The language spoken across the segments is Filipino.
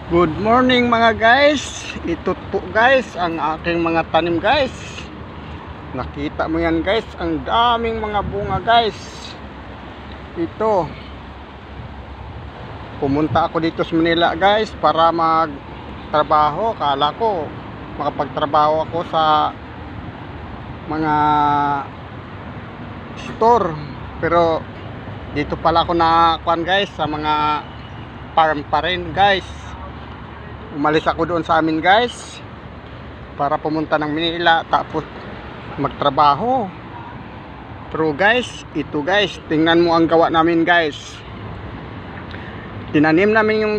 Good morning mga guys. Ito po guys ang aking mga tanim guys. Nakita mo yan guys, ang daming mga bunga guys. Ito. Pumunta ako dito sa Manila guys para magtrabaho. Kala ko makapagtrabaho ako sa mga store. Pero dito pala ako nakuan guys sa mga farm pa rin guys. Umalis ako doon sa amin guys para pumunta ng Manila tapos magtrabaho. Pero guys, ito guys, tingnan mo ang gawa namin guys. Tinanim namin yung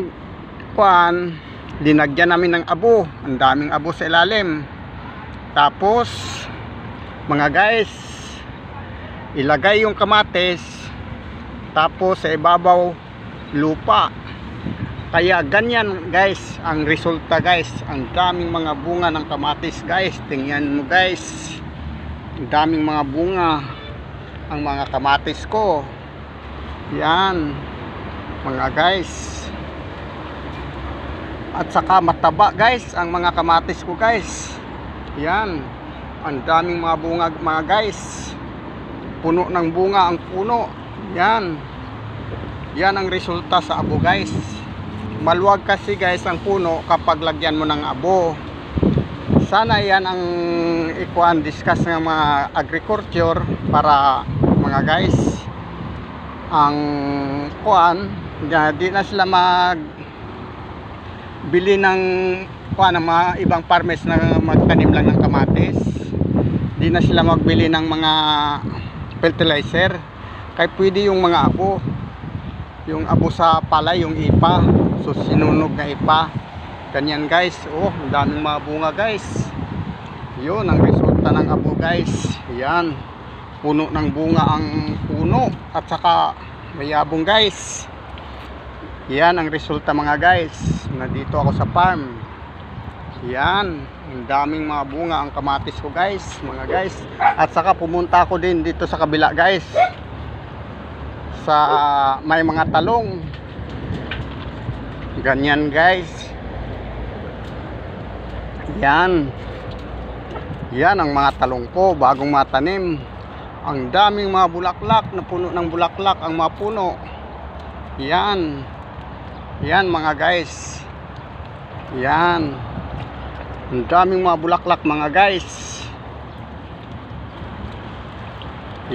kuan, dinagyan namin ng abo. Ang daming abo sa ilalim. Tapos mga guys, ilagay yung kamatis, tapos sa ibabaw lupa. Kaya ganyan guys ang resulta guys. Ang daming mga bunga ng kamatis guys. Tingnan mo guys, ang daming mga bunga ang mga kamatis ko. Yan mga guys. At saka mataba guys ang mga kamatis ko guys. Yan, ang daming mga bunga mga guys. Puno ng bunga ang puno. Yan, yan ang resulta sa abo guys. Maluwag kasi guys ang puno kapag lagyan mo ng abo. Sana yan ang ikuan discuss ng mga agriculture para mga guys ang kuan di na sila bili ng kuan ng mga ibang farmers na magtanim lang ng kamatis. Di na sila magbili ng mga fertilizer. Kaya pwede yung mga abo, yung abo sa palay, yung ipa, so sinunog na ipa. Ganyan guys. Oh, ang daming mga bunga guys. Yun ang resulta ng abo guys. Yan, puno ng bunga ang puno. At saka mayabong guys. Yan ang resulta mga guys. Nandito ako sa farm. Yan, ang daming mga bunga ang kamatis ko guys, mga guys. At saka pumunta ako din dito sa kabila guys, sa may mga talong. Ganyan guys. Yan, yan ang mga talong ko bagong matanim. Ang daming mga bulaklak, na puno ng bulaklak ang mga puno. Yan, yan mga guys. Yan, ang daming mga bulaklak mga guys.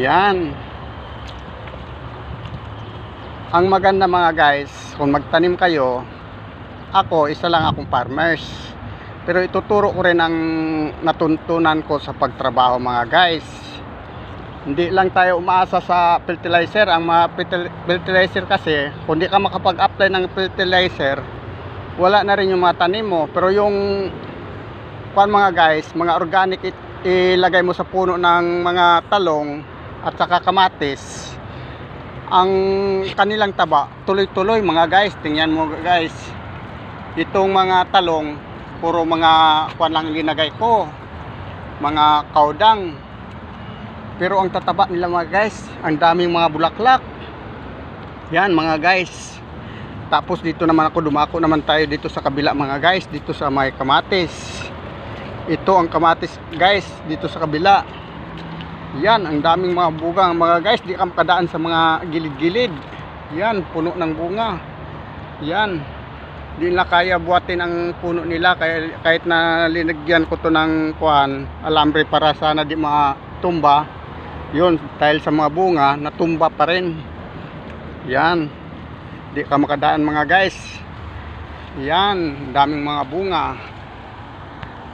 Yan. Ang maganda mga guys, kung magtanim kayo, ako isa lang akong farmers, pero ituturo ko rin ang natuntunan ko sa pagtrabaho mga guys. Hindi lang tayo umaasa sa fertilizer. Ang mga fertilizer kasi, kung di ka makapag-apply ng fertilizer, wala na rin yung mga tanim mo. Pero yung kuan mga guys, mga organic, ilagay mo sa puno ng mga talong at saka kamatis, ang kanilang taba tuloy-tuloy mga guys. Tingnan mo guys, itong mga talong puro mga kuan lang linagay ko, mga kaudang, pero ang tataba nila mga guys, ang daming mga bulaklak. Yan mga guys. Tapos dito naman ako, dumako naman tayo dito sa kabila mga guys, dito sa may kamatis. Ito ang kamatis guys, dito sa kabila. Yan, ang daming mga bunga mga guys. Di ka makadaan sa mga gilid-gilid. Yan, puno ng bunga. Yan, di na kaya buhatin ang puno nila. Kahit na linagyan ko to ng kuan, alambre para sana di matumba. Yun, dahil sa mga bunga, natumba pa rin. Yan, di ka makadaan mga guys. Yan, daming mga bunga.